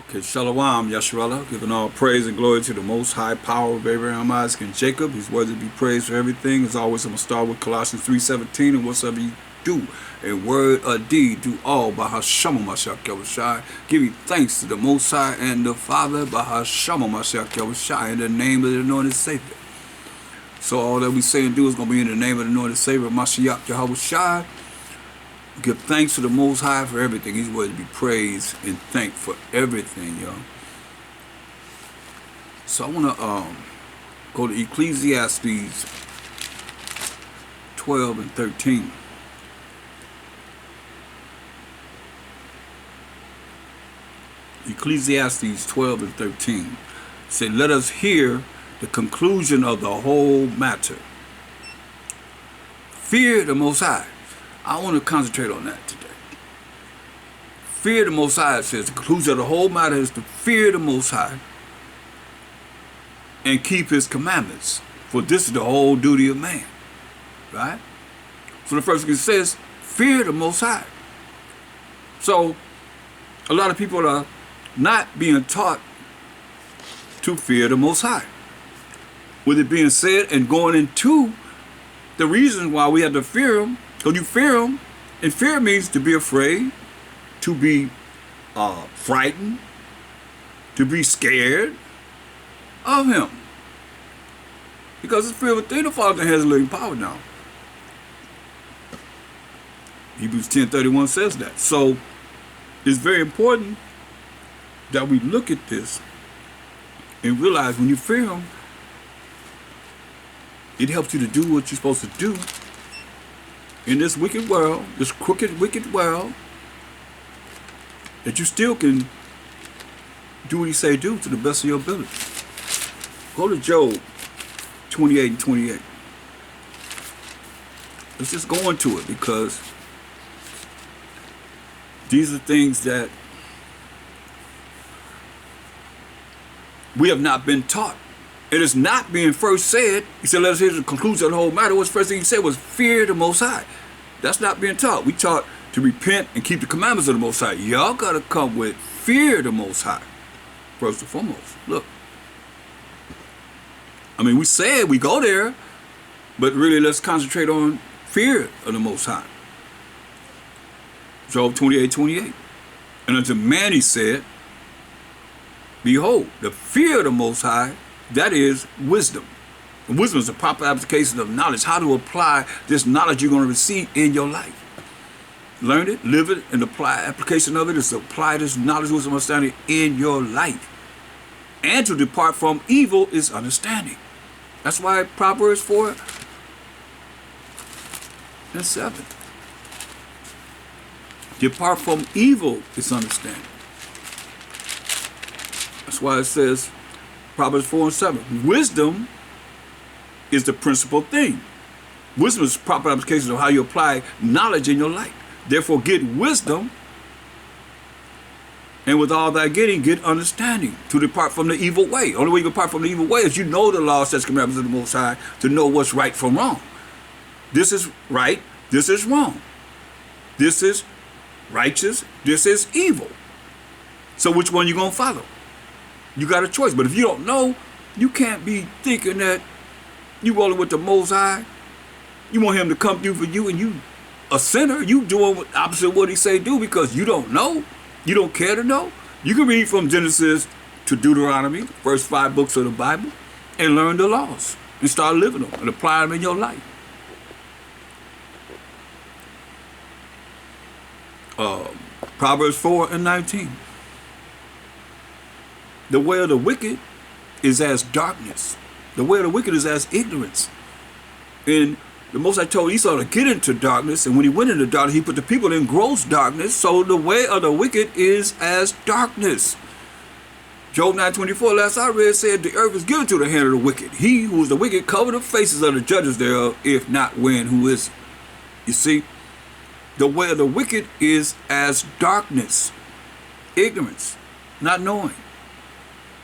Okay, Shalom, Yasharallah, giving all praise and glory to the Most High Power of Abraham, Isaac, and Jacob. He's worthy to be praised for everything. As always, I'm going to start with Colossians 3:17, and whatsoever you do, in word or deed, do all by Hashem Mashiach Yahushai. Giving thanks to the Most High and the Father by Hashem Mashiach Yahushai in the name of the anointed Savior. So all that we say and do is going to be in the name of the anointed Savior, Mashiach Yahushai. Give thanks to the Most High for everything. He's worthy to be praised and thanked for everything, y'all. So I want to go to Ecclesiastes 12 and 13. Ecclesiastes 12 and 13. Say, let us hear the conclusion of the whole matter. Fear the Most High. I want to concentrate on that today. Fear the Most High, it says. The conclusion of the whole matter is to fear the Most High and keep His commandments. For this is the whole duty of man. Right? So the first thing it says, fear the Most High. So a lot of people are not being taught to fear the Most High. With it being said and going into the reason why we have to fear Him, because you fear Him, and fear means to be afraid, to be frightened, to be scared of Him. Because it's fear within the Father has living power now. Hebrews 10:31 says that. So it's very important that we look at this and realize when you fear Him, it helps you to do what you're supposed to do in this wicked world, this crooked, wicked world, that you still can do what He say do to the best of your ability. Go to Job 28 and 28. Let's just go into it because these are things that we have not been taught. It is not being first said. He said, let us hear the conclusion of the whole matter. What's the first thing He said was fear the Most High. That's not being taught. We taught to repent and keep the commandments of the Most High. Y'all got to come with fear the Most High. First and foremost. Look. I mean, we said we go there, but really let's concentrate on fear of the Most High. Job 28:28. And unto man He said, behold, the fear of the Most High, that is wisdom. And wisdom is the proper application of knowledge. How to apply this knowledge you're going to receive in your life. Learn it, live it, and apply application of it is to apply this knowledge, wisdom, understanding in your life. And to depart from evil is understanding. That's why Proverbs 4 and 7. Depart from evil is understanding. That's why it says, Proverbs 4 and 7. Wisdom is the principal thing. Wisdom is the proper application of how you apply knowledge in your life. Therefore, get wisdom, and with all that getting, get understanding to depart from the evil way. Only way you can depart from the evil way is you know the law, statutes, commandments of the Most High to know what's right from wrong. This is right. This is wrong. This is righteous. This is evil. So which one you gonna follow? You got a choice. But if you don't know, you can't be thinking that you rolling with the Most High. You want Him to come through for you, and you a sinner. You doing opposite of what He say do because you don't know. You don't care to know. You can read from Genesis to Deuteronomy, first 5 books of the Bible, and learn the laws and start living them and apply them in your life. Proverbs 4 and 19. The way of the wicked is as darkness. The way of the wicked is as ignorance. And the Most High told Esau to get into darkness, and when he went into darkness, He put the people in gross darkness. So the way of the wicked is as darkness. Job 9:24, last I read, said, the earth is given to the hand of the wicked. He who is the wicked cover the faces of the judges thereof, if not when, who is it? You see, the way of the wicked is as darkness, ignorance, not knowing.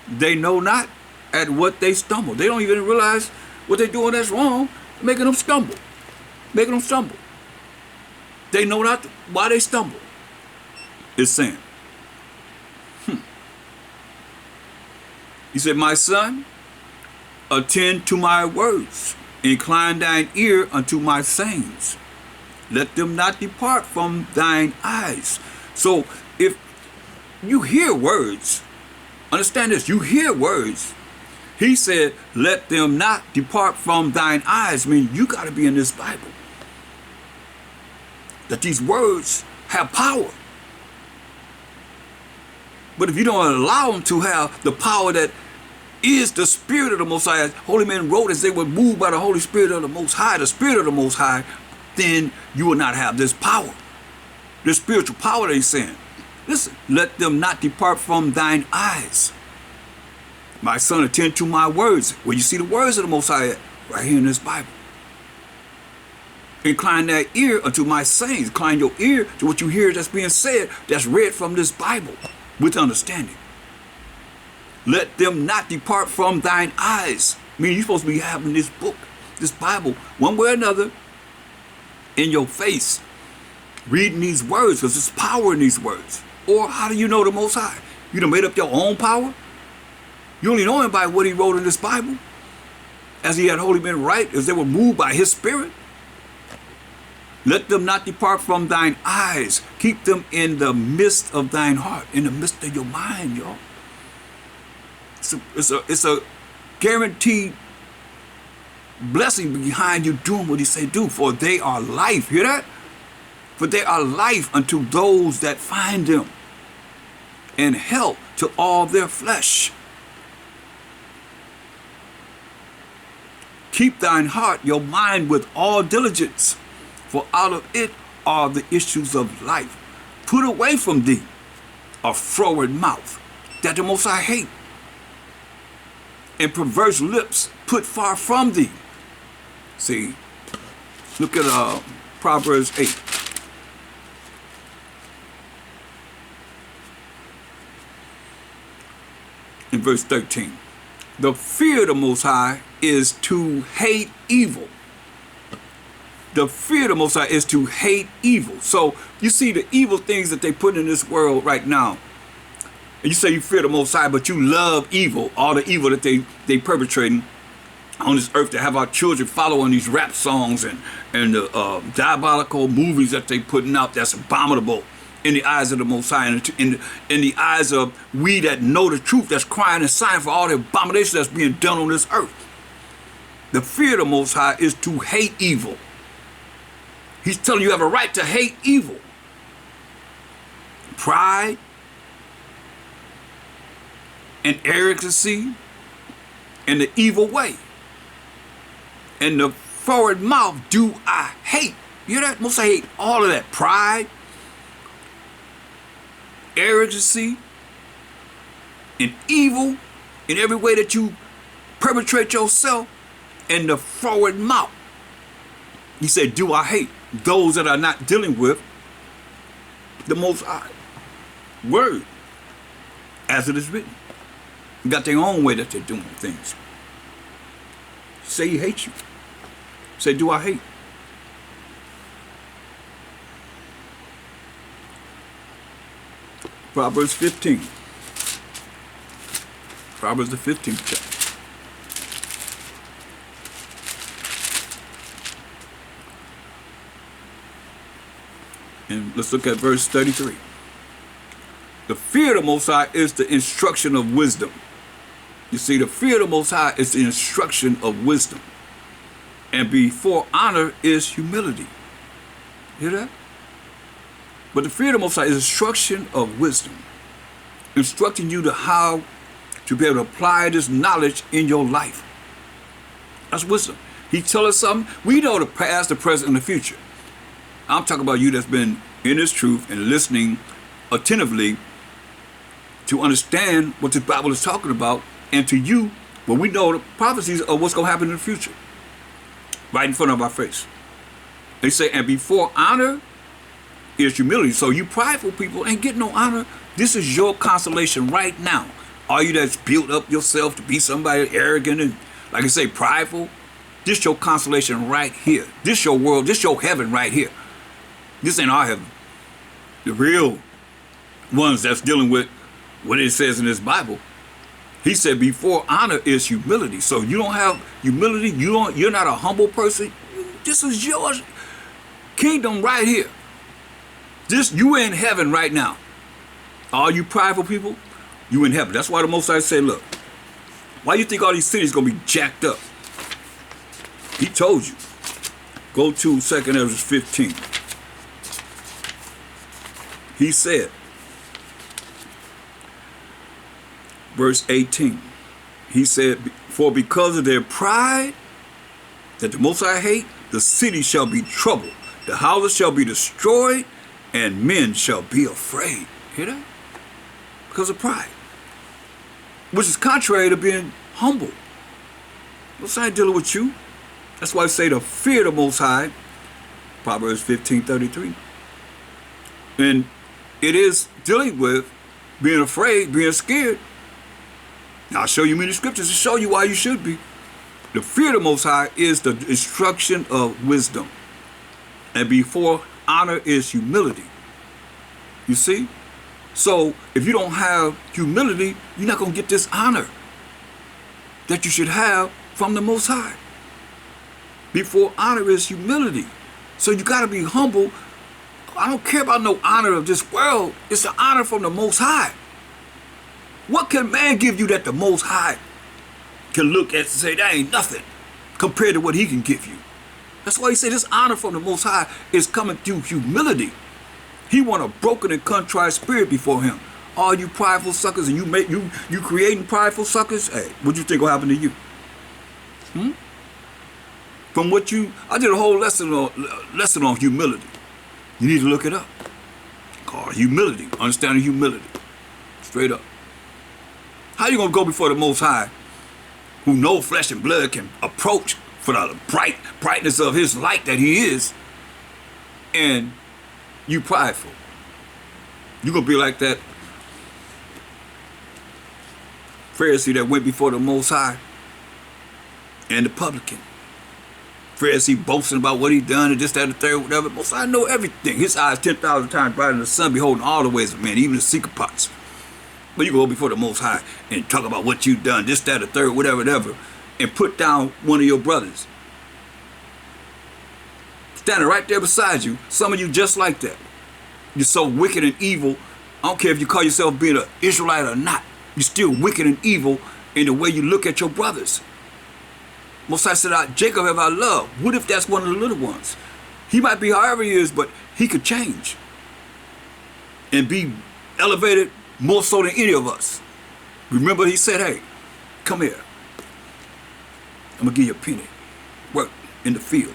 They know not at what they stumble. They don't even realize what they're doing that's wrong, making them stumble. Making them stumble. They know not why they stumble. It's saying. He said, my son, attend to my words, incline thine ear unto my sayings. Let them not depart from thine eyes. So if you hear words, understand this, you hear words. He said, let them not depart from thine eyes. I mean, you got to be in this Bible. That these words have power. But if you don't allow them to have the power that is the Spirit of the Most High, as holy men wrote, as they were moved by the Holy Spirit of the Most High, the Spirit of the Most High, then you will not have this power, this spiritual power that he's saying. Listen, let them not depart from thine eyes. My son, attend to my words. Where you see the words of the Most High at? Right here in this Bible. Incline that ear unto my sayings. Incline your ear to what you hear that's being said, that's read from this Bible with understanding. Let them not depart from thine eyes. I mean, you're supposed to be having this book, this Bible, one way or another, in your face, reading these words, because there's power in these words. Or how do you know the Most High? You done made up your own power? You only know him by what he wrote in this Bible, as he had holy men write, as they were moved by his Spirit. Let them not depart from thine eyes. Keep them in the midst of thine heart, in the midst of your mind, y'all. It's a guaranteed blessing behind you doing what he say do, for they are life. Hear that? For they are life unto those that find them, and health to all their flesh. Keep thine heart, your mind, with all diligence, for out of it are the issues of life. Put away from thee a froward mouth, that the Most High hate, and perverse lips put far from thee. See, look at Proverbs 8. In verse 13. The fear of the Most High is to hate evil. The fear of the Most High is to hate evil. So you see the evil things that they put in this world right now. And you say you fear the Most High, but you love evil, all the evil that they perpetrating on this earth, to have our children following these rap songs and the diabolical movies that they putting out that's abominable in the eyes of the Most High, and in the eyes of we that know the truth, that's crying and sighing for all the abomination that's being done on this earth. The fear of the Most High is to hate evil. He's telling you have a right to hate evil. Pride and arrogancy and the evil way and the forward mouth do I hate. You hear that? Most I hate all of that. Pride, arrogancy, and evil in every way that you perpetrate yourself, and the forward mouth. He said, do I hate those that are not dealing with the Most High word as it is written. Got their own way that they're doing things. Say he hates you. Say, do I hate? Proverbs 15. Proverbs the 15th chapter. And let's look at verse 33. The fear of the Most High is the instruction of wisdom. You see, the fear of the Most High is the instruction of wisdom. And before honor is humility. Hear that? But the fear of the Most High is instruction of wisdom. Instructing you to how to be able to apply this knowledge in your life. That's wisdom. He tells us something. We know the past, the present, and the future. I'm talking about you that's been in this truth and listening attentively to understand what the Bible is talking about, and to you, when we know the prophecies of what's going to happen in the future, right in front of our face. They say, and before honor is humility. So you prideful people ain't getting no honor. This is your consolation right now. All you that's built up yourself to be somebody arrogant and, like I say, prideful, this your consolation right here. This your world, this your heaven right here. This ain't our heaven. The real ones that's dealing with what it says in this Bible He said, before honor is humility. So you don't have humility, you're not a humble person. This is yours. Kingdom right here. You in heaven right now. All you prideful people, you in heaven. That's why the Most High said, look, why you think all these cities gonna be jacked up? He told you. Go to 2nd Ezra 15. He said, verse 18, he said, for because of their pride that the Most High hate, the city shall be troubled, the houses shall be destroyed, and men shall be afraid. Hear that? Because of pride, which is contrary to being humble. Most High dealing with you. That's why I say to fear the Most High, Proverbs 15:33. And it is dealing with being afraid, being scared. Now I'll show you many scriptures to show you why you should be. The fear of the Most High is the instruction of wisdom. And before honor is humility. You see? So if you don't have humility, you're not going to get this honor that you should have from the Most High. Before honor is humility. So you got to be humble. I don't care about no honor of this world. It's the honor from the Most High. What can man give you that the Most High can look at and say, that ain't nothing compared to what he can give you? That's why he said this honor from the Most High is coming through humility. He want a broken and contrite spirit before him. All you prideful suckers, and you creating prideful suckers, hey, what you think will happen to you? From what I did a whole lesson on humility. You need to look it up. Called humility, understanding humility. Straight up. How you gonna go before the Most High, who no flesh and blood can approach for the brightness of his light that he is, and you prideful? You gonna be like that Pharisee that went before the Most High, and the publican. Pharisee boasting about what he done and this, that, and the third, whatever. Most High know everything. His eyes 10,000 times brighter than the sun, beholding all the ways of man, even the secret parts. But you go before the Most High and talk about what you done, this, that, the third, whatever, and put down one of your brothers. Standing right there beside you, some of you just like that. You're so wicked and evil. I don't care if you call yourself being an Israelite or not. You're still wicked and evil in the way you look at your brothers. Most High said, Jacob have I loved. What if that's one of the little ones? He might be however he is, but he could change and be elevated more so than any of us. Remember, he said, hey, come here. I'm going to give you a penny. Work in the field.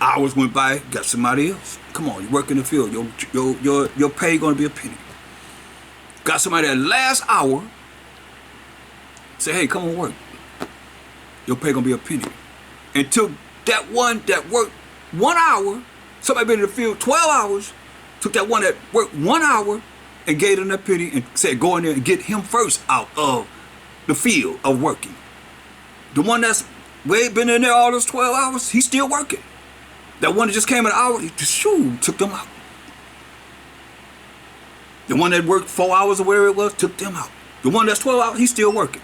Hours went by, got somebody else. Come on, you work in the field. Your pay going to be a penny. Got somebody that last hour, say, hey, come on work. Your pay going to be a penny. And took that one that worked 1 hour, somebody been in the field 12 hours, took that one that worked 1 hour and gave them that penny and said, go in there and get him first out of the field of working. The one that's been in there all those 12 hours, he's still working. That one that just came an hour, he just took them out. The one that worked 4 hours or whatever it was, took them out. The one that's 12 hours, he's still working.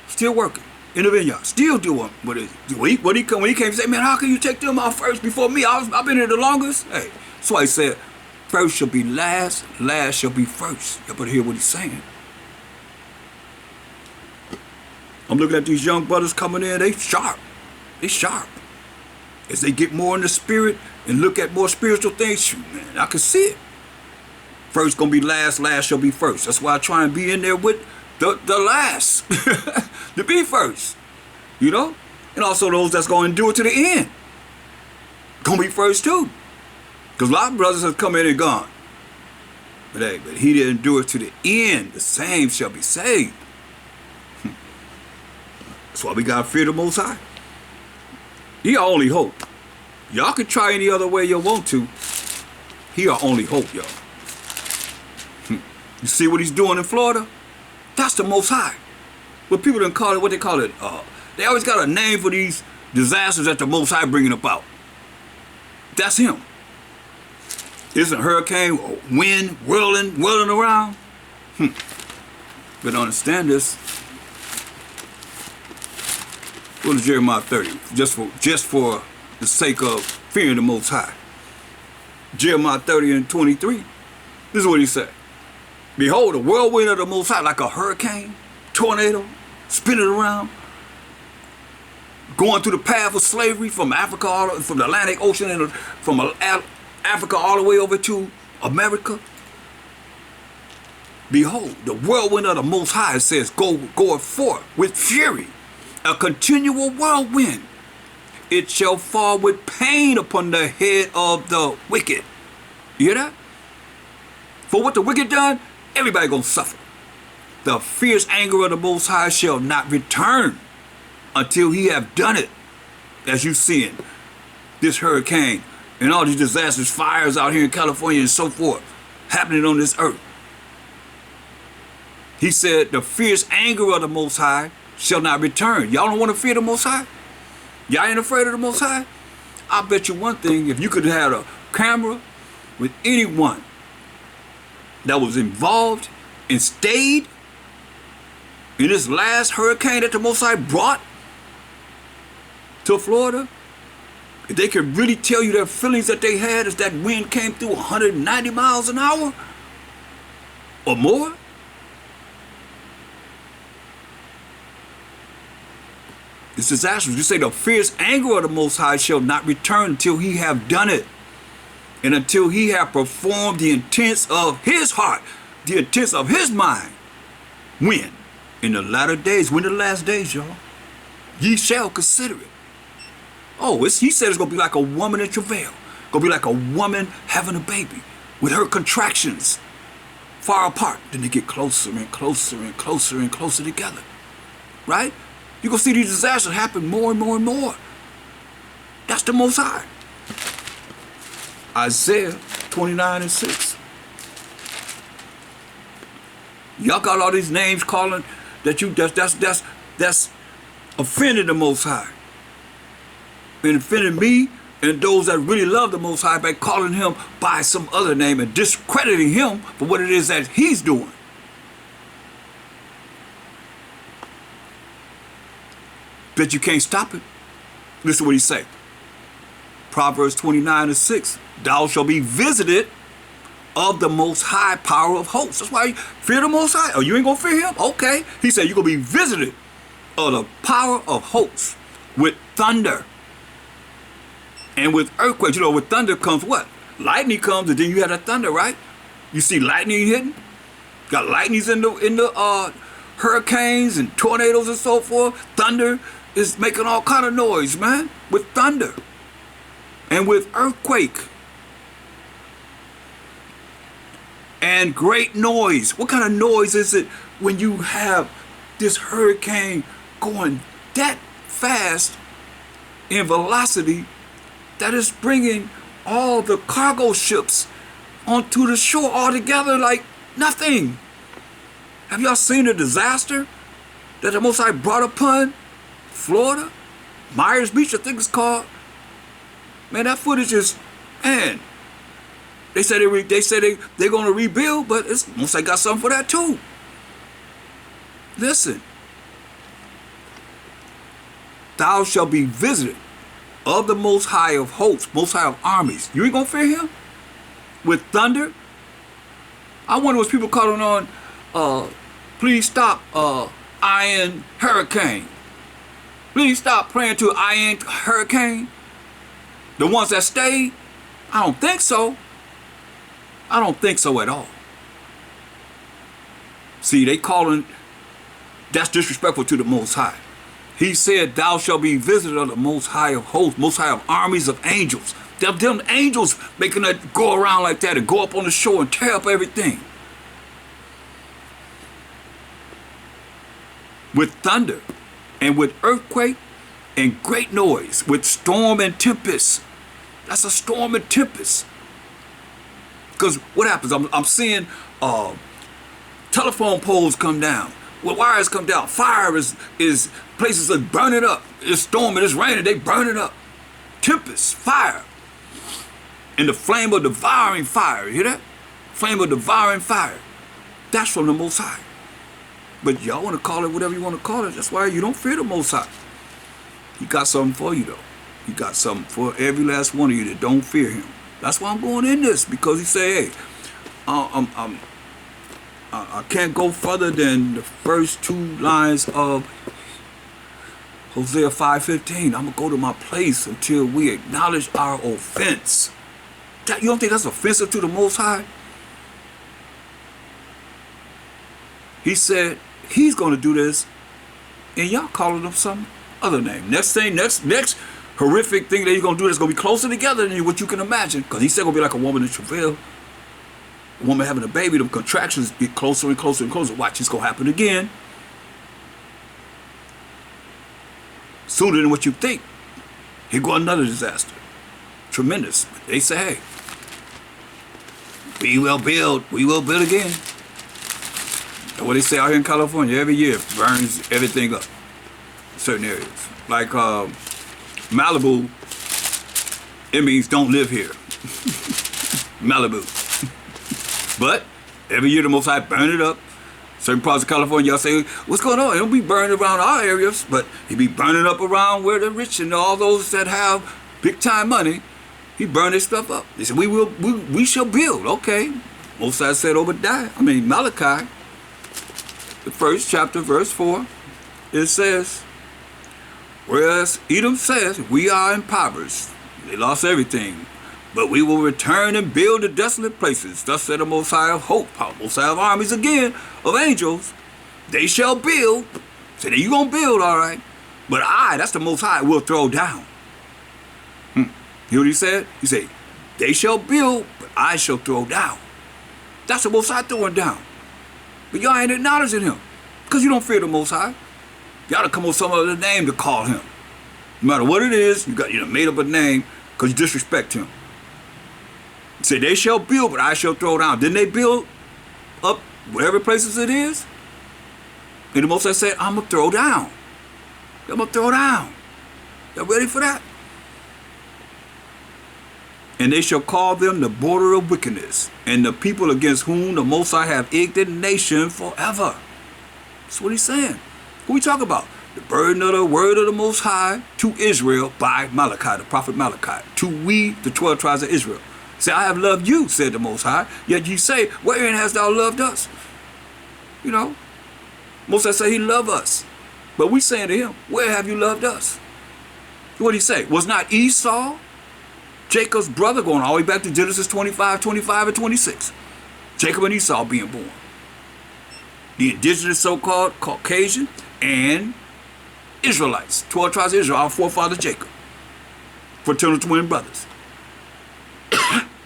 Still working. In the vineyard, still doing what it is. When he came and said, man, how can you take them out first before me? I've been here the longest. Hey, that's why he said, first shall be last, last shall be first. You better hear what he's saying. I'm looking at these young brothers coming in, they sharp. They sharp. As they get more in the spirit and look at more spiritual things, shoot, man, I can see it. First gonna be last, last shall be first. That's why I try and be in there with the last. To be first. You know? And also those that's going to do it to the end. Gonna be first too. Because a lot of brothers have come in and gone. But hey, but he didn't do it to the end. The same shall be saved. That's why we gotta fear the Most High. He our only hope. Y'all can try any other way you want to. He our only hope, y'all. You see what he's doing in Florida? That's the Most High. But people don't call it what they call it. They always got a name for these disasters that the Most High bringing about. That's him. It's a hurricane, wind, whirling around. But But understand this. Go to Jeremiah 30, just for the sake of fearing the Most High. Jeremiah 30 and 23. This is what he said. Behold, the whirlwind of the Most High, like a hurricane, tornado, spinning around, going through the path of slavery from Africa, from the Atlantic Ocean, and from Africa all the way over to America. Behold, the whirlwind of the Most High, says, goeth forth with fury, a continual whirlwind. It shall fall with pain upon the head of the wicked. You hear that? For what the wicked done, everybody gonna suffer. The fierce anger of the Most High shall not return until he have done it. As you seeing this hurricane and all these disasters, fires out here in California and so forth, happening on this earth. He said, the fierce anger of the Most High shall not return. Y'all don't want to fear the Most High? Y'all ain't afraid of the Most High? I'll bet you one thing, if you could have had a camera with anyone that was involved and stayed in this last hurricane that the Most High brought to Florida, if they could really tell you their feelings that they had as that wind came through 190 miles an hour or more. It's disastrous. You say the fierce anger of the Most High shall not return until he have done it, and until he have performed the intents of his heart, the intents of his mind. When? In the latter days. When? The last days, y'all. Ye shall consider it. Oh, he said it's going to be like a woman in travail. Going to be like a woman having a baby with her contractions far apart. Then they get closer and closer and closer and closer together. Right? You're going to see these disasters happen more and more and more. That's the Most High. Isaiah 29 and 6. Y'all got all these names calling that that's offended the Most High. And offended me and those that really love the Most High by calling him by some other name and discrediting him for what it is that he's doing. Bet you can't stop it. Listen to what he say. Proverbs 29 and 6. Thou shalt be visited of the Most High power of hosts. That's why you fear the Most High. Oh, you ain't gonna fear him? Okay. He said you're gonna be visited of the power of hosts with thunder and with earthquakes. You know, with thunder comes what? Lightning comes, and then you have that thunder, right? You see lightning hitting. Got lightnings in the hurricanes and tornadoes and so forth. Thunder is making all kind of noise, man, with thunder and with earthquake and great noise. What kind of noise is it when you have this hurricane going that fast in velocity that is bringing all the cargo ships onto the shore all together like nothing? Have y'all seen the disaster that the Most High brought upon Florida? Myers Beach, I think it's called. Man, that footage is, man. They said they're gonna rebuild, but it's Most High got something for that too. Listen. Thou shalt be visited of the Most High of hosts, Most High of armies. You ain't gonna fear him? With thunder? I wonder what's people calling on, please stop, Iron Hurricane. Please stop praying to Iron Hurricane. The ones that stayed? I don't think so. I don't think so at all. See, they calling, that's disrespectful to the Most High. He said, thou shalt be visited of the Most High of hosts, Most High of armies of angels. Them angels making that go around like that and go up on the shore and tear up everything. With thunder and with earthquake and great noise, with storm and tempest. That's a storm and tempest. Because what happens? I'm seeing telephone poles come down, wires come down, fire is places are burning up. It's storming, it's raining, they burn it up. Tempest, fire. And the flame of devouring fire. You hear that? Flame of devouring fire. That's from the Most High. But y'all want to call it whatever you want to call it. That's why you don't fear the Most High. He got something for you, though. He got something for every last one of you that don't fear him. That's why I'm going in this, because he said, hey, I can't go further than the first 2 lines of Hosea 5:15. I'm going to go to my place until we acknowledge our offense. You don't think that's offensive to the Most High? He said he's going to do this, and y'all calling him some other name. Next horrific thing that he's going to do that's going to be closer together than what you can imagine, because he said going to be like a woman in travail. A woman having a baby, the contractions get closer and closer and closer. Watch, it's going to happen again. Sooner than what you think. Here go another disaster. Tremendous. But they say, hey, we will build again. That's what they say out here in California. Every year burns everything up. Certain areas. Like Malibu, it means don't live here. Malibu. But every year the Most High burn it up. Certain parts of California, y'all say, what's going on? It don't be burning around our areas, but he be burning up around where the rich and all those that have big time money. He burn this stuff up. They said, we shall build. Okay. Most High said Malachi, the 1st chapter, verse 4, it says, whereas Edom says, we are impoverished. They lost everything. But we will return and build the desolate places. Thus said the Most High of hope, Most High of armies again, of angels. They shall build. So then you going to build, all right. But that's the Most High, will throw down. You hear what he said? He said, they shall build, but I shall throw down. That's the Most High throwing down. But y'all ain't acknowledging him, because you don't fear the Most High. Y'all to come up with some other name to call him. No matter what it is, you made up a name because you disrespect him. Say they shall build, but I shall throw down. Didn't they build up whatever places it is? And the Most High said, I'm going to throw down. I'm going to throw down. Y'all ready for that? And they shall call them the border of wickedness, and the people against whom the Most High have indignation forever. That's what he's saying. Who we talk about? The burden of the word of the Most High to Israel by Malachi, the prophet Malachi, to we, the 12 tribes of Israel. Say, I have loved you, said the Most High, yet ye say, wherein hast thou loved us? You know, Most High say he loved us. But we saying to him, where have you loved us? What did he say? Was not Esau, Jacob's brother, going all the way back to Genesis 25, 25, and 26. Jacob and Esau being born. The indigenous so-called Caucasian and Israelites, 12 tribes of Israel, our forefather Jacob. Fraternal twin brothers.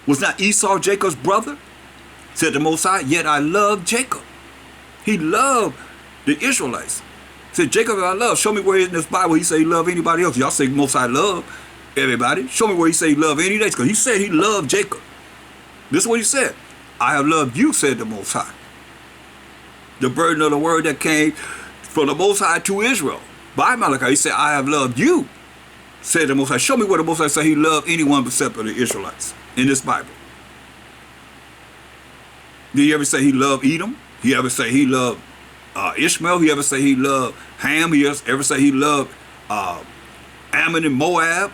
Was not Esau Jacob's brother? Said the Most High, yet I love Jacob. He loved the Israelites. Said, Jacob I love. Show me where in this Bible he say he love anybody else. Y'all say Most High love everybody. Show me where he say he love any nation. Because he said he loved Jacob. This is what he said. I have loved you, said the Most High. The burden of the word that came from the Most High to Israel by Malachi. He said, I have loved you, said the Most High. Show me where the Most High say he loved anyone except for the Israelites in this Bible. Did he ever say he loved Edom? He ever say he loved Ishmael? He ever say he loved Ham? He ever say he loved Ammon and Moab?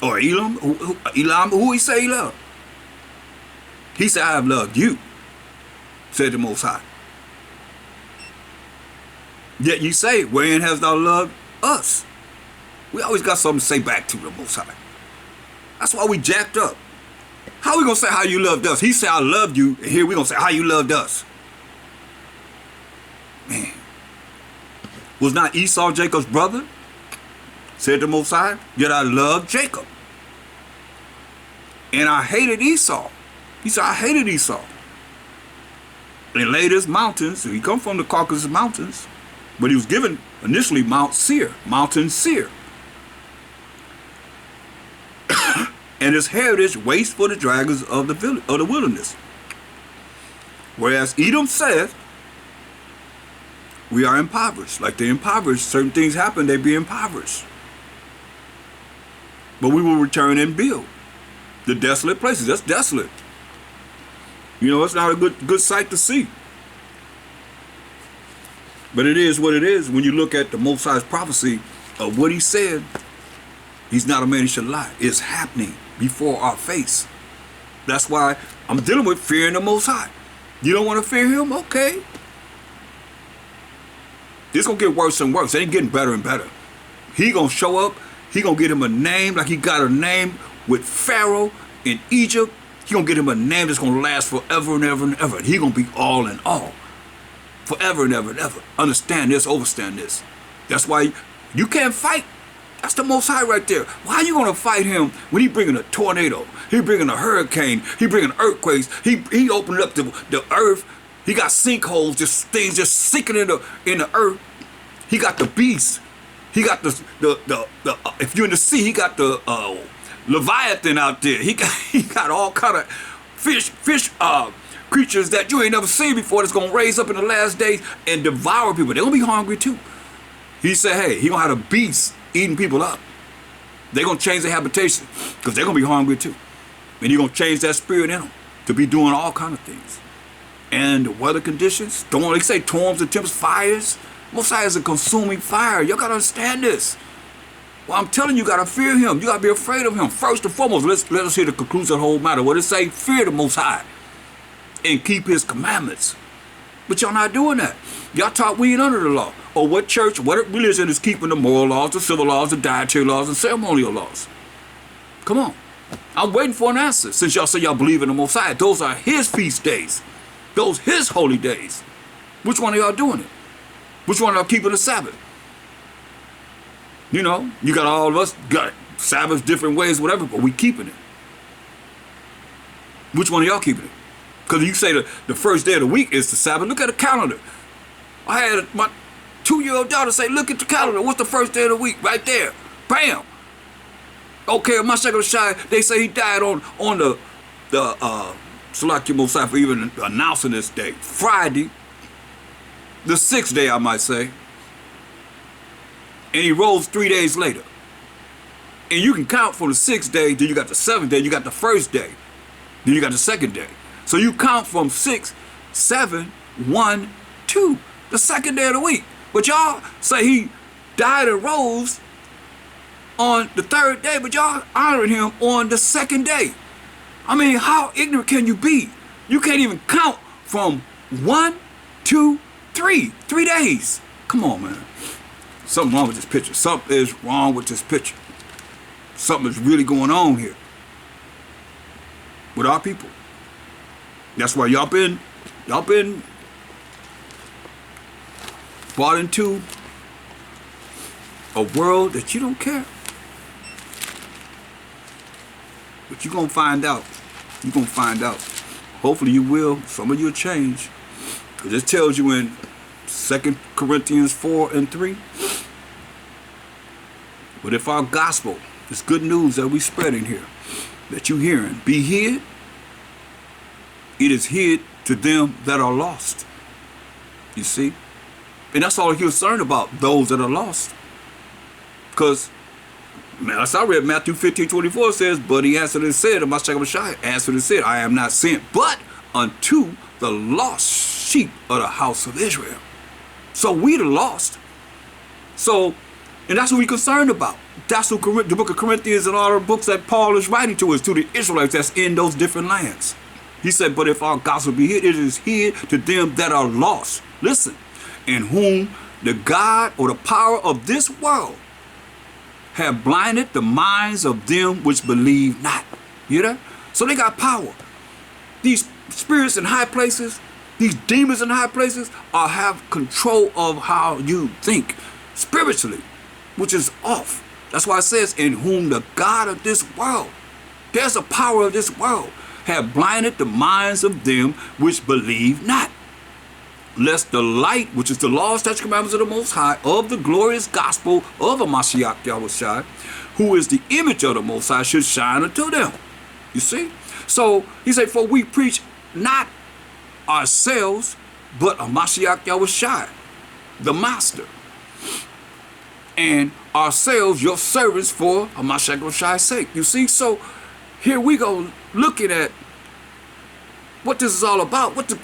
Or Elam? Who he say he loved? He said, I have loved you, said the Most High. Yet you say, wherein hast thou loved us? We always got something to say back to the Most High. That's why we jacked up. How we going to say how you loved us? He said, I loved you, and here we going to say how you loved us. Man. Was not Esau Jacob's brother? Said the Most High, yet I loved Jacob. And I hated Esau. He said, I hated Esau. And laid his mountains, he come from the Caucasus Mountains, but he was given initially Mount Seir, Mountain Seir. And his heritage waits for the dragons of the wilderness. Whereas Edom saith, we are impoverished. Like they impoverished. Certain things happen, they be impoverished. But we will return and build the desolate places. That's desolate. You know, it's not a good sight to see. But it is what it is. When you look at the Most High's prophecy of what he said, he's not a man he should lie. It's happening before our face. That's why I'm dealing with fearing the Most High. You don't want to fear him? Okay. It's going to get worse and worse. It ain't getting better and better. He going to show up. He going to get him a name like he got a name with Pharaoh in Egypt. He going to get him a name that's going to last forever and ever and ever. He going to be all in all. Forever and ever and ever. Understand this, overstand this. That's why you can't fight. That's the Most High right there. Why are you going to fight him when he bringing a tornado? He bringing a hurricane. He bringing earthquakes. He opened up the earth. He got sinkholes, just things just sinking in the earth. He got the beast. He got the if you're in the sea, he got the Leviathan out there. He got all kind of fish creatures that you ain't never seen before that's gonna raise up in the last days and devour people. They're gonna be hungry too. He said, hey, he gonna have the beasts eating people up. They're gonna change their habitation because they're gonna be hungry too. And you're gonna change that spirit in them to be doing all kind of things. And the weather conditions, they say storms and temps, fires. Most High is a consuming fire. Y'all gotta understand this. Well, I'm telling you, you gotta fear him. You gotta be afraid of him. First and foremost, let us hear the conclusion of the whole matter. What it say? Fear the Most High and keep his commandments. But y'all not doing that. Y'all taught we ain't under the law. Or what church, what religion is keeping the moral laws, the civil laws, the dietary laws, and ceremonial laws? Come on. I'm waiting for an answer. Since y'all say y'all believe in the Most High, those are his feast days. Those his holy days. Which one of y'all doing it? Which one of y'all keeping the Sabbath? You know, you got all of us, got Sabbaths different ways, whatever, but we keeping it. Which one of y'all keeping it? Because you say the first day of the week is the Sabbath. Look at the calendar. I had my 2-year-old daughter say, look at the calendar. What's the first day of the week? Right there. Bam. Okay, Mashiach Shai, they say he died on the Salaki Mosai for even announcing this day. Friday, the 6th day, I might say. And he rose 3 days later. And you can count from the 6th day, then you got the 7th day, you got the 1st day, then you got the 2nd day. So you count from 6, 7, 1, 2, the 2nd day of the week. But y'all say he died and rose on the 3rd day, but y'all honoring him on the 2nd day. I mean, how ignorant can you be? You can't even count from 1, 2, 3. 3 days. Come on, man. Something wrong with this picture. Something is wrong with this picture. Something is really going on here with our people. That's why y'all been brought into a world that you don't care. But you're going to find out. You're going to find out. Hopefully you will. Some of you will change. Because it tells you in 2 Corinthians 4 and 3. But if our gospel, this good news that we spreading here, that you hearing, be hid, it is hid to them that are lost. You see? And that's all he's concerned about, those that are lost. Because, man, as I read Matthew 15:24 says, but he answered and said, Mashiach answered and said, I am not sent but unto the lost sheep of the house of Israel. So we the lost. So, and that's what we're concerned about. That's what the book of Corinthians and all the books that Paul is writing to us, to the Israelites that's in those different lands. He said, but if our gospel be hid, it is hid to them that are lost. Listen, in whom the God or the power of this world have blinded the minds of them which believe not. You hear that? So they got power. These spirits in high places, these demons in high places, have control of how you think spiritually, which is off. That's why it says, in whom the God of this world, there's a power of this world, have blinded the minds of them which believe not. Lest the light, which is the law, statutes, commandments of the Most High, of the glorious gospel of a Mashiach Yahushua, who is the image of the Most High, should shine unto them. You see? So he said, for we preach not ourselves, but a Mashiach Yahushua, the Master, and ourselves, your servants, for a Mashiach Yahushua's sake. You see? So here we go, looking at what this is all about. What's the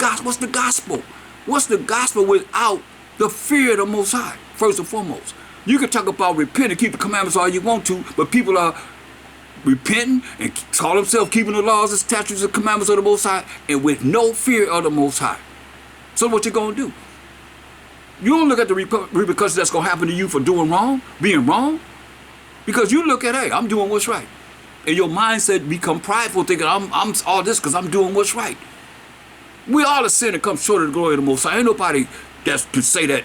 gospel? What's the gospel without The fear of the Most High, first and foremost. You can talk about repent and keep the commandments all you want to, but people are repenting and call themselves keeping the laws and statutes and commandments of the Most High and with no fear of the Most High. So what you going to do? You don't look at the repercussions that's going to happen to you for doing wrong, being wrong, because you look at, hey, I'm doing what's right. And your mindset become prideful, thinking I'm all this because I'm doing what's right. We all a sin and come short of the glory of the Most High. Ain't nobody that can say that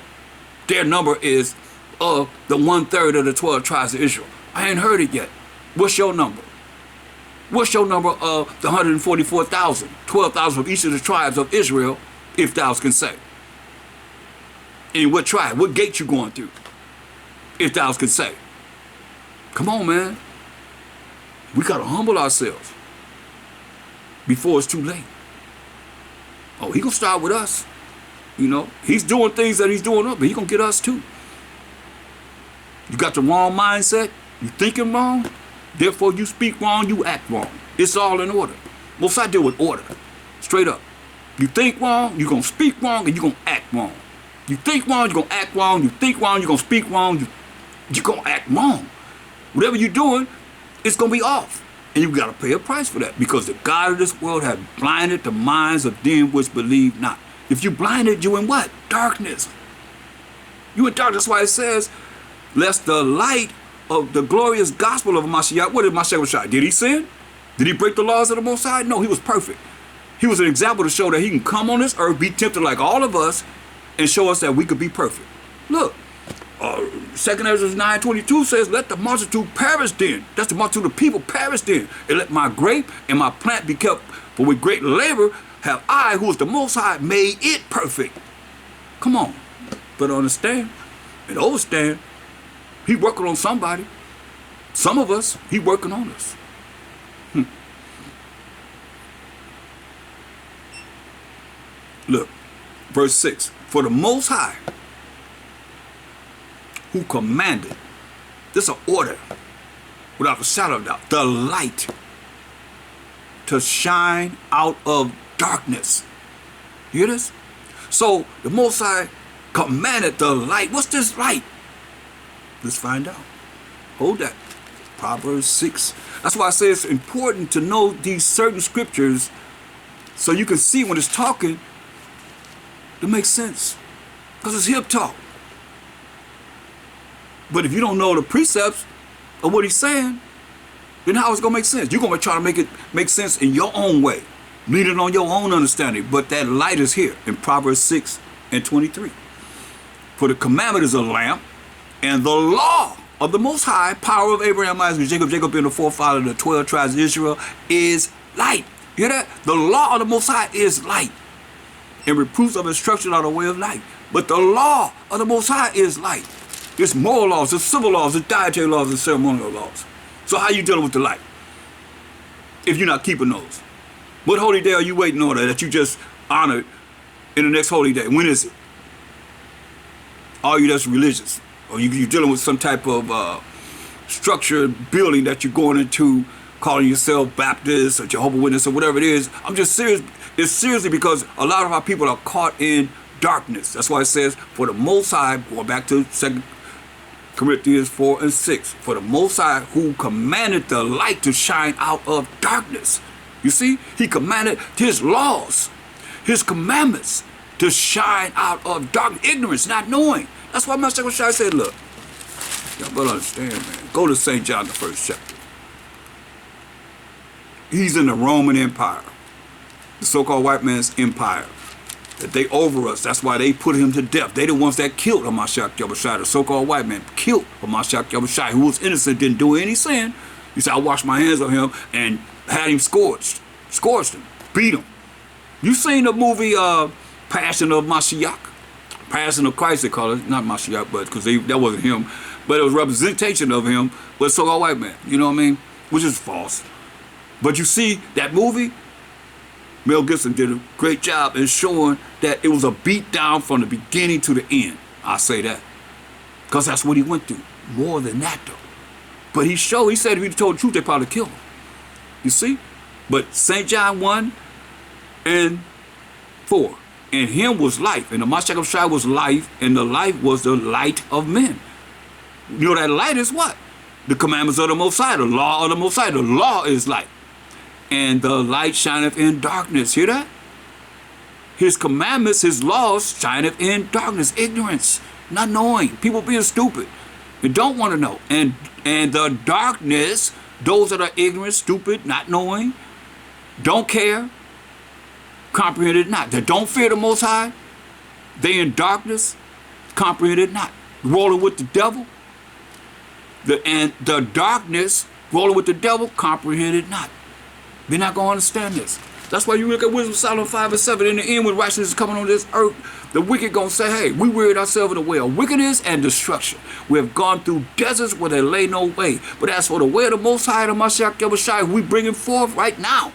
their number is of the 1/3 of the 12 tribes of Israel. I ain't heard it yet. What's your number? What's your number of the 144,000, 12,000 from each of the tribes of Israel, if thou can say? In what tribe? What gate you going through? If thou can say. Come on, man. We got to humble ourselves before it's too late. Oh, he going to start with us. You know, he's doing things that he's doing up, but he going to get us too. You got the wrong mindset. You thinking wrong. Therefore, you speak wrong, you act wrong. It's all in order. Most I deal with order. Straight up. You think wrong, you're going to speak wrong, and you're going to act wrong. You think wrong, you're going to act wrong. You think wrong, you're going to speak wrong. You're going to act wrong. Whatever you're doing, it's going to be off. And you got to pay a price for that, because the God of this world has blinded the minds of them which believe not. If you blinded, you in what? Darkness. You in darkness. That's why it says, lest the light of the glorious gospel of Mashiach. What did Mashiach? Did he sin? Did he break the laws of the Most High? No, he was perfect. He was an example to show that he can come on this earth, be tempted like all of us, and show us that we could be perfect. Look, 2 Ezra 9:22 says, let the multitude perish then. That's the multitude of people perish then. And let my grape and my plant be kept, for with great labor have I, who is the Most High, made it perfect. Come on. But understand and understand, he working on somebody. Some of us, he working on us. Look, verse 6. For the Most High, who commanded, this is an order, without a shadow of doubt, the light to shine out of darkness. You hear this? So the Most High commanded the light. What's this light? Let's find out. Hold that. Proverbs 6. That's why I say it's important to know these certain scriptures so you can see when it's talking to make sense. Because it's hip talk. But if you don't know the precepts of what he's saying, then how is it going to make sense? You're going to try to make it make sense in your own way, leaning on your own understanding. But that light is here in Proverbs 6:23. For the commandment is a lamp, and the law of the Most High, power of Abraham, Isaac, and Jacob being the forefather of the 12 tribes of Israel, is light. You hear that? The law of the Most High is light. And reproofs of instruction are the way of light. But the law of the Most High is light. There's moral laws, there's civil laws, there's dietary laws, and ceremonial laws. So how you dealing with the light if you're not keeping those? What holy day are you waiting on that you just honored in the next holy day? When is it? Are you just religious? Or you're dealing with some type of structured building that you're going into, calling yourself Baptist or Jehovah's Witness or whatever it is? I'm just serious. It's seriously because a lot of our people are caught in darkness. That's why it says, for the Most High, going back to 2 Corinthians 4:6, for the Most High who commanded the light to shine out of darkness. You see, he commanded his laws, his commandments to shine out of dark ignorance, not knowing. That's why my second shot said, look, y'all better understand, man. Go to St. John, the 1st chapter. He's in the Roman Empire, the so-called white man's empire. That they over us. That's why they put him to death. They the ones that killed Hamashiach Yahushua, the so-called white man, killed Hamashiach Yahushua, who was innocent, didn't do any sin. He said, I washed my hands on him and had him scorched him, beat him. You seen the movie Passion of Mashiach? Passion of Christ, they call it. Not Mashiach, but because that wasn't him. But it was representation of him with so-called white man. You know what I mean? Which is false. But you see, that movie, Mel Gibson did a great job in showing that it was a beat down from the beginning to the end. I say that. Because that's what he went through. More than that, though. But he said if he told the truth, they'd probably kill him. You see? But St. John 1 and 4. In him was life, and the Mashiach Shai was life, and the life was the light of men. You know that light is what? The commandments of the Most High, the law of the Most High. The law is light. And the light shineth in darkness. Hear that? His commandments, his laws shineth in darkness. Ignorance, not knowing. People being stupid and don't want to know. And the darkness, those that are ignorant, stupid, not knowing, don't care, comprehend it not. That don't fear the Most High, they in darkness, comprehend it not. Rolling with the devil, and the darkness, rolling with the devil, comprehend it not. They're not going to understand this. That's why you look at Wisdom of Solomon 5 and 7. In the end, when righteousness is coming on this earth, the wicked going to say, hey, we wearied ourselves in the way of wickedness and destruction. We have gone through deserts where there lay no way. But as for the way of the Most High, the Mashiach Yahushua, we bring it forth right now.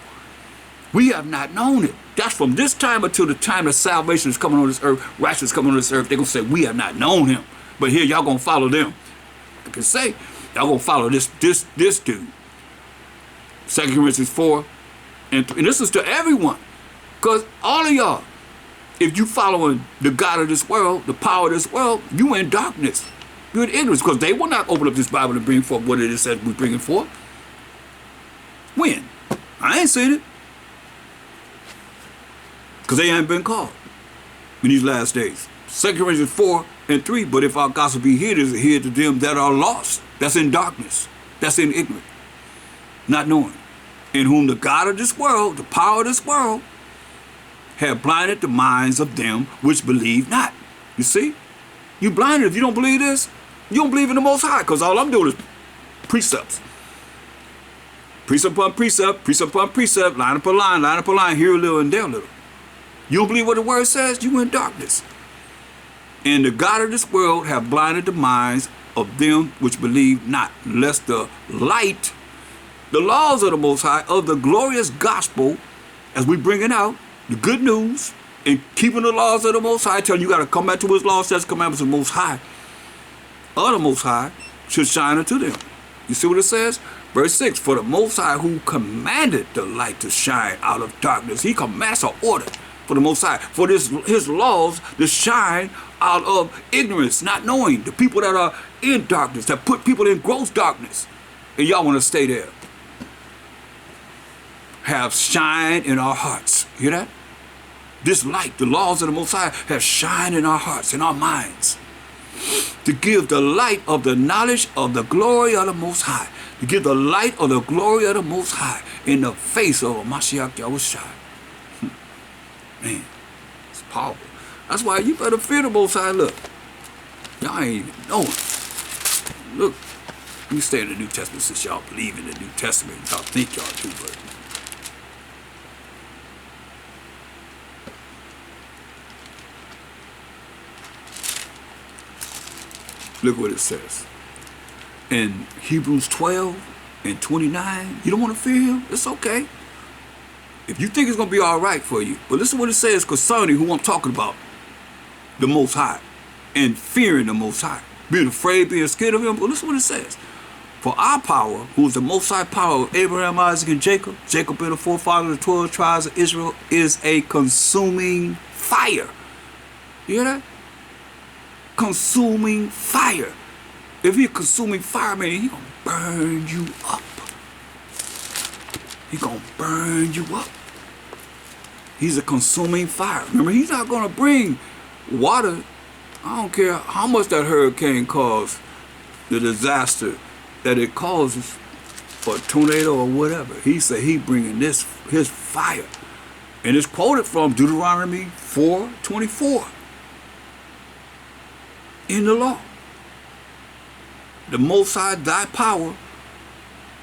We have not known it. That's from this time until the time that salvation is coming on this earth, righteousness is coming on this earth. They're going to say, we have not known him. But here, y'all going to follow them. I can say, y'all going to follow this dude. 2 Corinthians 4 and 3. And this is to everyone. Because all of y'all, if you following the God of this world, the power of this world, you in darkness. You're in ignorance. Because they will not open up this Bible and bring forth what it is that we're bringing forth. When? I ain't seen it. Because they haven't been called in these last days. 2 Corinthians 4 and 3. But if our gospel be hid, is it hid to them that are lost? That's in darkness. That's in ignorance. Not knowing. In whom the God of this world, the power of this world, have blinded the minds of them which believe not. You see? You blinded. If you don't believe this, you don't believe in the Most High. Because all I'm doing is precepts. Precept upon precept, precept upon precept, line upon line, here a little and there a little. You don't believe what the word says? You in darkness. And the God of this world have blinded the minds of them which believe not, lest the light, the laws of the Most High, of the glorious gospel, as we bring it out, the good news, and keeping the laws of the Most High, telling you got to come back to his laws, statutes, commandments of the Most High, should shine unto them. You see what it says? Verse 6, for the Most High who commanded the light to shine out of darkness. He commands an order for the Most High, for his laws to shine out of ignorance, not knowing. The people that are in darkness, that put people in gross darkness. And y'all want to stay there. Have shine in our hearts. Hear that? This light, the laws of the Most High, have shine in our hearts, in our minds. To give the light of the knowledge of the glory of the Most High. To give the light of the glory of the Most High in the face of Mashiach Yahushua. Man, it's powerful. That's why you better fear the Most High. Look, y'all ain't even knowing. Look, we stay in the New Testament since y'all believe in the New Testament. Y'all think y'all do, but look what it says. In Hebrews 12 and 29, you don't want to fear him? It's okay. If you think it's going to be all right for you. But listen what it says concerning who I'm talking about. The Most High. And fearing the Most High. Being afraid, being scared of him. But listen what it says. For our power, who is the Most High power of Abraham, Isaac, and Jacob, Jacob being the forefather of the 12 tribes of Israel, is a consuming fire. You hear that? Consuming fire. If he's consuming fire, man, he's going to burn you up. He's going to burn you up. He's a consuming fire. Remember, he's not going to bring water. I don't care how much that hurricane caused, the disaster that it causes, or a tornado or whatever. He said he bringing his fire. And it's quoted from Deuteronomy 4:24. In the law. The Most High, thy power,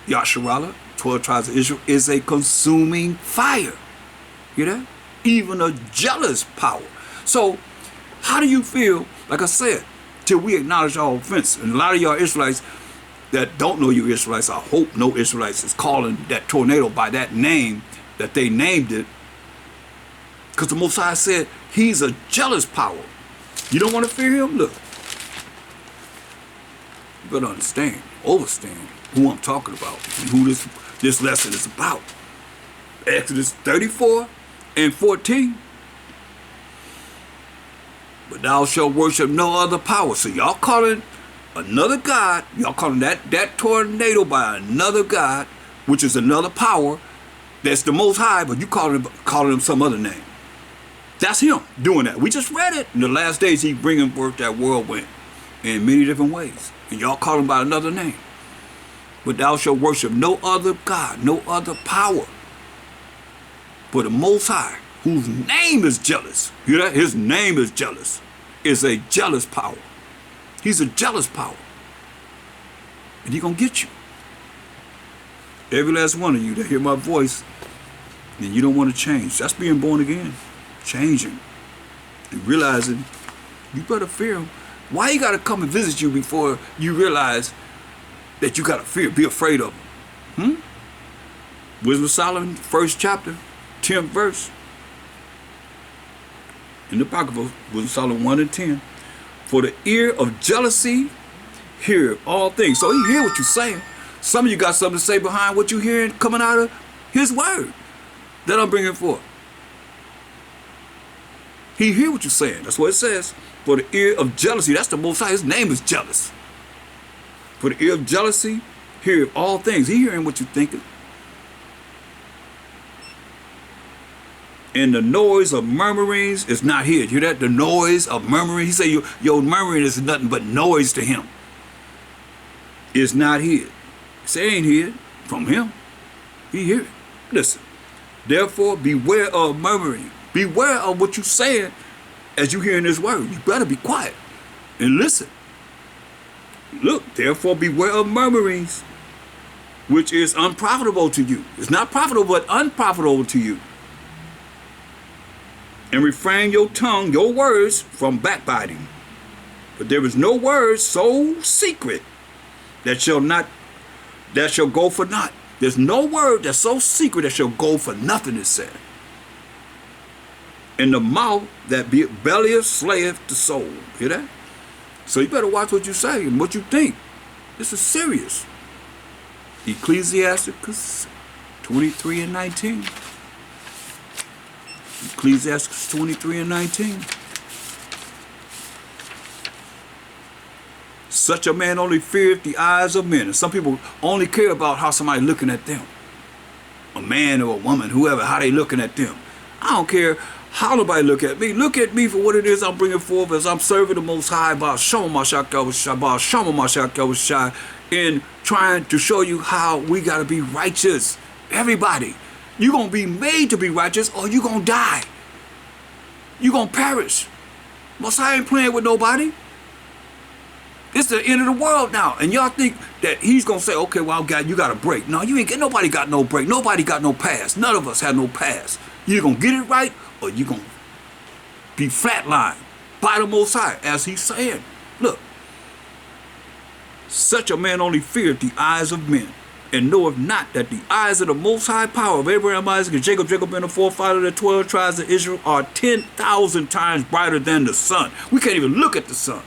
Yasharallah, 12 tribes of Israel, is a consuming fire. You know? Even a jealous power. So, how do you feel, like I said, till we acknowledge our offense? And a lot of y'all Israelites that don't know you Israelites, I hope no Israelites is calling that tornado by that name that they named it. Because the Most High said he's a jealous power. You don't want to fear him? Look. You better understand, overstand who I'm talking about and who this lesson is about. Exodus 34 and 14. But thou shalt worship no other power. So y'all calling another God, y'all calling that tornado by another God, which is another power, that's the Most High, but you calling him some other name. That's him doing that. We just read it. In the last days, he's bringing forth that whirlwind in many different ways. And y'all call him by another name. But thou shalt worship no other God, no other power, but the Most High, whose name is jealous. Hear that? His name is jealous. Is a jealous power. He's a jealous power. And he gonna get you. Every last one of you that hear my voice and you don't want to change. That's being born again. Changing. And realizing you better fear him. Why he gotta come and visit you before you realize that you gotta fear, be afraid of him? Wisdom of Solomon, 1st chapter, 10th verse. In the Apocrypha, Wisdom of Solomon 1 and 10. For the ear of jealousy hear all things. So he hear what you're saying. Some of you got something to say behind what you're hearing coming out of his word that I'm bringing forth. He hear what you're saying. That's what it says. For the ear of jealousy, that's the Most High. His name is jealous. For the ear of jealousy, hear all things. He hearing what you're thinking. And the noise of murmurings is not hid. You hear that? The noise of murmuring. He say your murmuring is nothing but noise to him. It's not hid. He say ain't hid from him. He hear it. Listen. Therefore, beware of murmuring. Beware of what you're saying as you hearing this word. You better be quiet and listen. Look, therefore, beware of murmurings, which is unprofitable to you. It's not profitable, but unprofitable to you. And refrain your tongue, your words, from backbiting. But there is no word so secret that shall go for naught. There's no word that's so secret that shall go for nothing, it said. In the mouth that bellieth slayeth the soul. Hear that? So you better watch what you say and what you think. This is serious. Ecclesiasticus 23 and 19. Ecclesiastes 23 and 19. Such a man only feareth the eyes of men. And some people only care about how somebody looking at them. A man or a woman, whoever, how they looking at them. I don't care how nobody look at me. Look at me for what it is I'm bringing forth as I'm serving the Most High by Shama Mashak in trying to show you how we got to be righteous. Everybody. You're going to be made to be righteous or you're going to die. You're going to perish. Most High ain't playing with nobody. It's the end of the world now. And y'all think that he's going to say, okay, well, God, you got a break. No, you ain't get, nobody got no break. Nobody got no past. None of us have no past. You're going to get it right or you're going to be flatlined by the Most High, as he's saying. Look, such a man only feareth the eyes of men, and knoweth not that the eyes of the Most High power of Abraham, Isaac, and Jacob being the forefather of the 12 tribes of Israel, are 10,000 times brighter than the sun. We can't even look at the sun.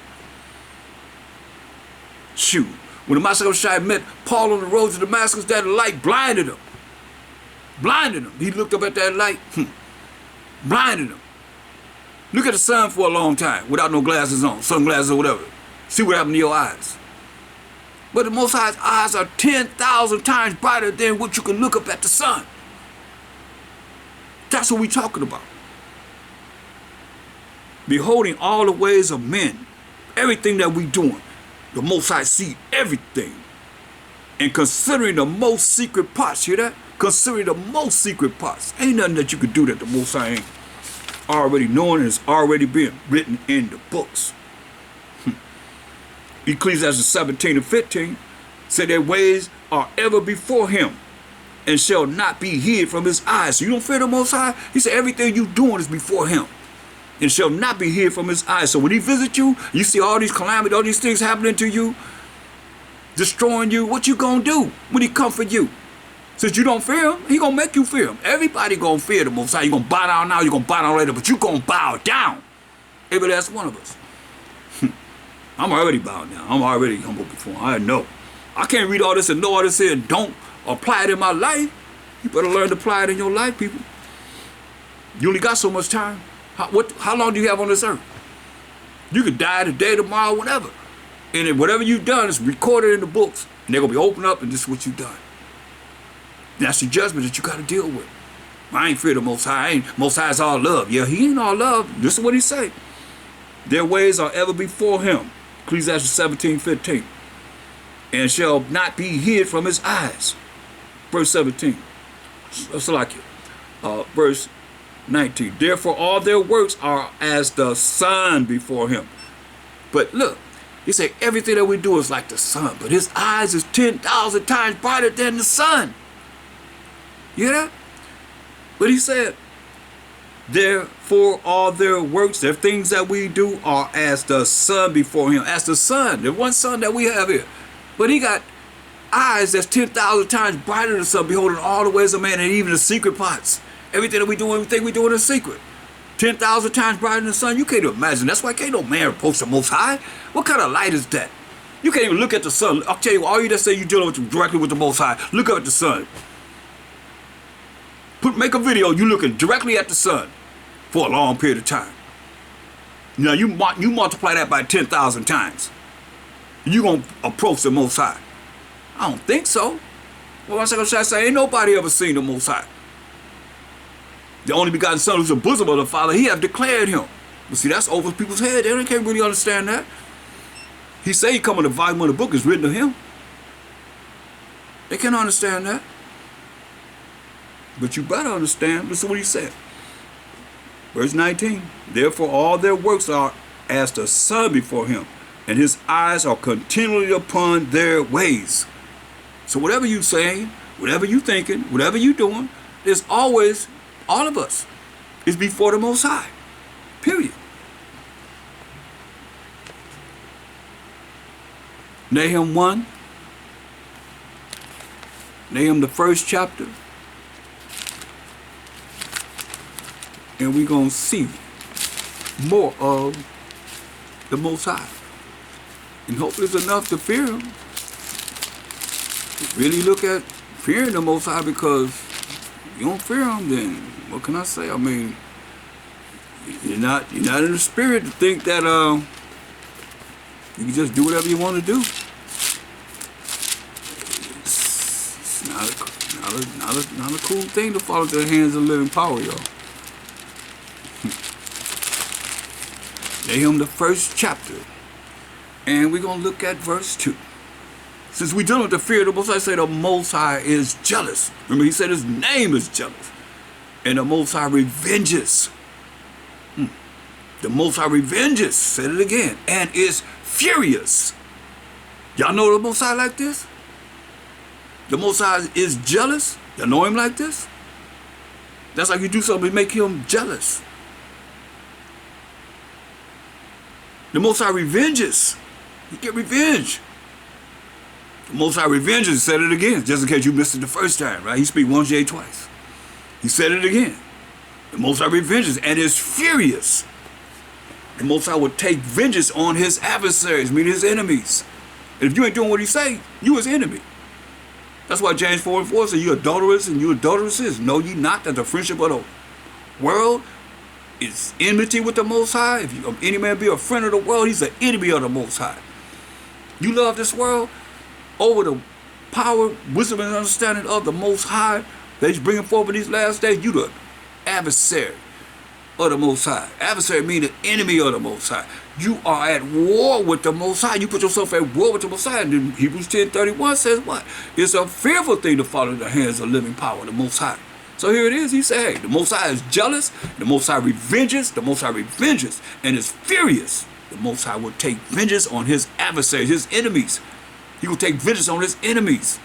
Shoot. When the Master Shai met Paul on the road to Damascus, that light blinded him. Blinded him. He looked up at that light. Blinded him. Look at the sun for a long time without no glasses on, sunglasses or whatever. See what happened to your eyes. But the Most High's eyes are 10,000 times brighter than what you can look up at the sun. That's what we're talking about. Beholding all the ways of men, everything that we doing, the Most High see everything. And considering the most secret parts, hear that? Considering the most secret parts. Ain't nothing that you could do that the Most High ain't already knowing and is already being written in the books. Ecclesiastes 17 and 15 said their ways are ever before him and shall not be hid from his eyes. So you don't fear the Most High? He said everything you doing is before him and shall not be hid from his eyes. So when he visit you, you see all these calamities, all these things happening to you, destroying you, what you gonna do when he come for you? Since you don't fear him, he gonna make you fear him. Everybody gonna fear the Most High. You gonna bow down now, you gonna bow down later, but you gonna bow down. Every last one of us. I'm already bowed down. I'm already humble before him. I know. I can't read all this and know all this here and don't apply it in my life. You better learn to apply it in your life, people. You only got so much time. How long do you have on this earth? You could die today, tomorrow, whatever. And then whatever you've done is recorded in the books. And they're going to be opened up, and this is what you've done. That's the judgment that you got to deal with. I ain't fear the Most High. Most High is all love. Yeah, he ain't all love. This is what he say. Their ways are ever before him. Ecclesiastes 17:15. And shall not be hid from his eyes. Verse 17. Verse 19. Therefore all their works are as the sun before him. But look, he said everything that we do is like the sun, but his eyes is 10,000 times brighter than the sun. You hear that? But he said, therefore all their works, their things that we do are as the sun before him. As the sun, the one sun that we have here. But he got eyes that's 10,000 times brighter than the sun, beholding all the ways of man, and even the secret parts. Everything that we do, everything we do in secret. 10,000 times brighter than the sun. You can't imagine. That's why can't no man approach the Most High. What kind of light is that? You can't even look at the sun. I'll tell you, all you that say you're dealing directly with the Most High, look up at the sun. Make a video, you looking directly at the sun for a long period of time. Now you multiply that by 10,000 times. You gonna approach the Most High? I don't think so. Well, I say, ain't nobody ever seen the Most High. The only begotten Son, who's the bosom of the Father, he have declared him. But see, that's over people's head. They can't really understand that. He say he come in the volume of the book is written to him. They can't understand that. But you better understand. Listen to what he said. Verse 19. Therefore all their works are as the sun before him, and his eyes are continually upon their ways. So whatever you saying, whatever you thinking, whatever you doing, there's always, all of us, is before the Most High. Period. Nahum 1. Nahum the 1st chapter. And we're going to see more of the Most High. And hopefully it's enough to fear him. Really look at fearing the Most High, because if you don't fear him, then what can I say? I mean, you're not in the spirit to think that you can just do whatever you want to do. It's not a cool thing to fall into the hands of living power, y'all. Nahum the 1st chapter, and we're going to look at verse 2. Since we're dealing with the fear of the Most High, say the Most High is jealous. Remember, he said his name is jealous. And the Most High revenges. The Most High revenges, said it again, and is furious. Y'all know the Most High like this? The Most High is jealous. Y'all know him like this? That's like you do something to make him jealous. The Most High revenges. You get revenge. The Most High revenges, said it again, just in case you missed it the first time, right? He speak once, yea, twice. He said it again. The Most High revenges and is furious. The Most High would take vengeance on his adversaries, meaning his enemies. And if you ain't doing what he say, you his enemy. That's why James 4:4 says, you adulterers and you adulteresses, know ye not that the friendship of the world is enmity with the Most High? If any man be a friend of the world, he's an enemy of the Most High. You love this world over the power, wisdom, and understanding of the Most High that he's bringing forth in these last days. You the adversary of the Most High. Adversary means the enemy of the Most High. You are at war with the Most High. You put yourself at war with the Most High. And then Hebrews 10:31 says what? It's a fearful thing to fall in the hands of living power, the Most High. So here it is. He said, hey, the Most High is jealous. The Most High revenges. The Most High revenges and is furious. The Most High will take vengeance on his adversaries, his enemies. He will take vengeance on his enemies.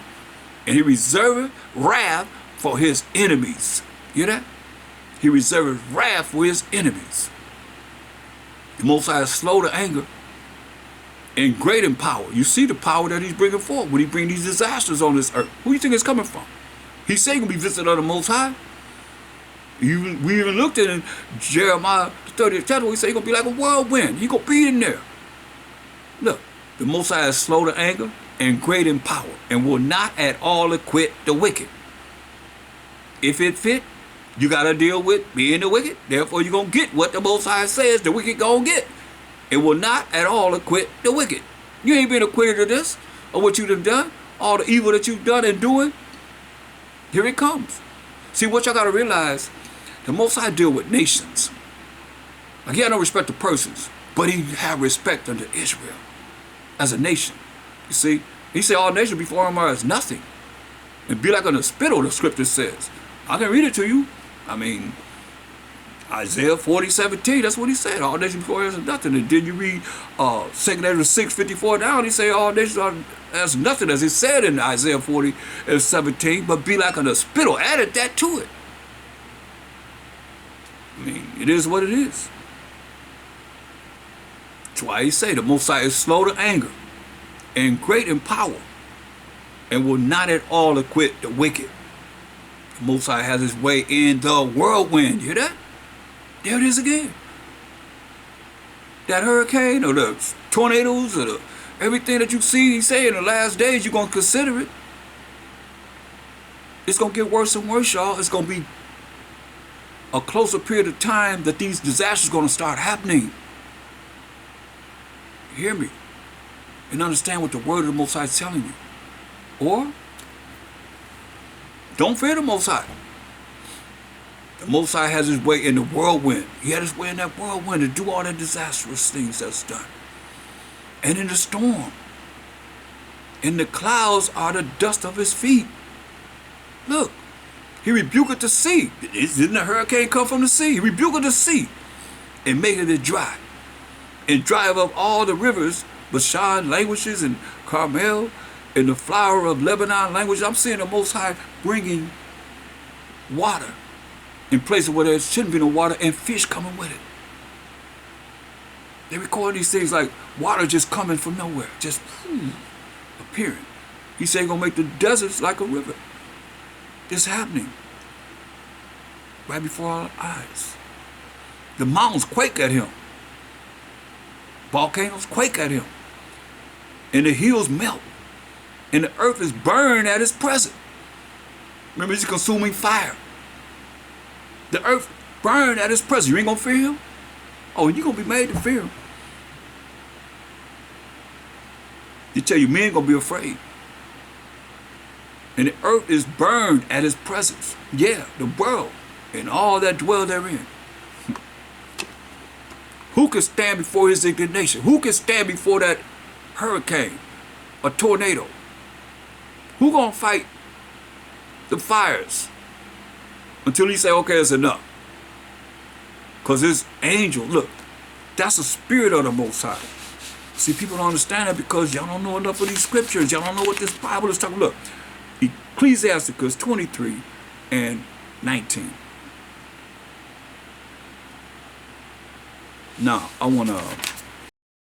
And he reserved wrath for his enemies. You hear that? He reserved wrath for his enemies. The Most High is slow to anger and great in power. You see the power that he's bringing forth when he brings these disasters on this earth. Who do you think it's coming from? He said he's going to be visited of the Most High. We even looked at in Jeremiah 30th chapter where he said he's going to be like a whirlwind. He's going to be in there. Look, the Most High is slow to anger and great in power and will not at all acquit the wicked. If it fit, you got to deal with being the wicked. Therefore, you're going to get what the Most High says the wicked going to get. It will not at all acquit the wicked. You ain't been acquitted of this, of what you've done, all the evil that you've done and doing. Here it comes. See, what y'all got to realize, the Most High deal with nations. Like, he had no respect to persons, but he had respect unto Israel as a nation. You see, he said all nations before him are as nothing. And be like on a spittle, the scripture says. I can read it to you. I mean, Isaiah 40:17, that's what he said. All nations before him are as nothing. And then you read 2 Ezra 6:54 down, he say all nations are as nothing, as he said in Isaiah 40:17, but be like on a spittle. Added that to it. I mean, it is what it is. That's why he say the Most High is slow to anger and great in power, and will not at all acquit the wicked. The Most High has his way in the whirlwind. You hear that? There it is again. That hurricane or the tornadoes or the everything that you see, he say in the last days, you're going to consider it. It's going to get worse and worse, y'all. It's going to be a closer period of time that these disasters are going to start happening. You hear me? And understand what the word of the Most High is telling you. Or, don't fear the Most High. The Most High has his way in the whirlwind. He had his way in that whirlwind to do all the disastrous things that's done. And in the storm. And the clouds are the dust of his feet. Look, he rebuked the sea. Didn't the hurricane come from the sea? He rebuked the sea and made it dry. And drive up all the rivers. Bashan languishes and Carmel and the flower of Lebanon language. I'm seeing the Most High bringing water in places where there shouldn't be no water, and fish coming with it. They record these things like water just coming from nowhere, just appearing. He said he's going to make the deserts like a river. It's happening right before our eyes. The mountains quake at him. Volcanoes quake at him. And the hills melt. And the earth is burned at his presence. Remember, he's consuming fire. The earth burned at his presence. You ain't going to fear him? Oh, you're going to be made to fear him. He tell you, men going to be afraid. And the earth is burned at his presence. Yeah, the world and all that dwell therein. Who can stand before his indignation? Who can stand before that hurricane, a tornado? Who gonna fight the fires until he say, okay, it's enough? Because his angel, look, that's the spirit of the Most High. See, people don't understand that because y'all don't know enough of these scriptures. Y'all don't know what this Bible is talking about. Look, Ecclesiasticus 23:19. Now, I want to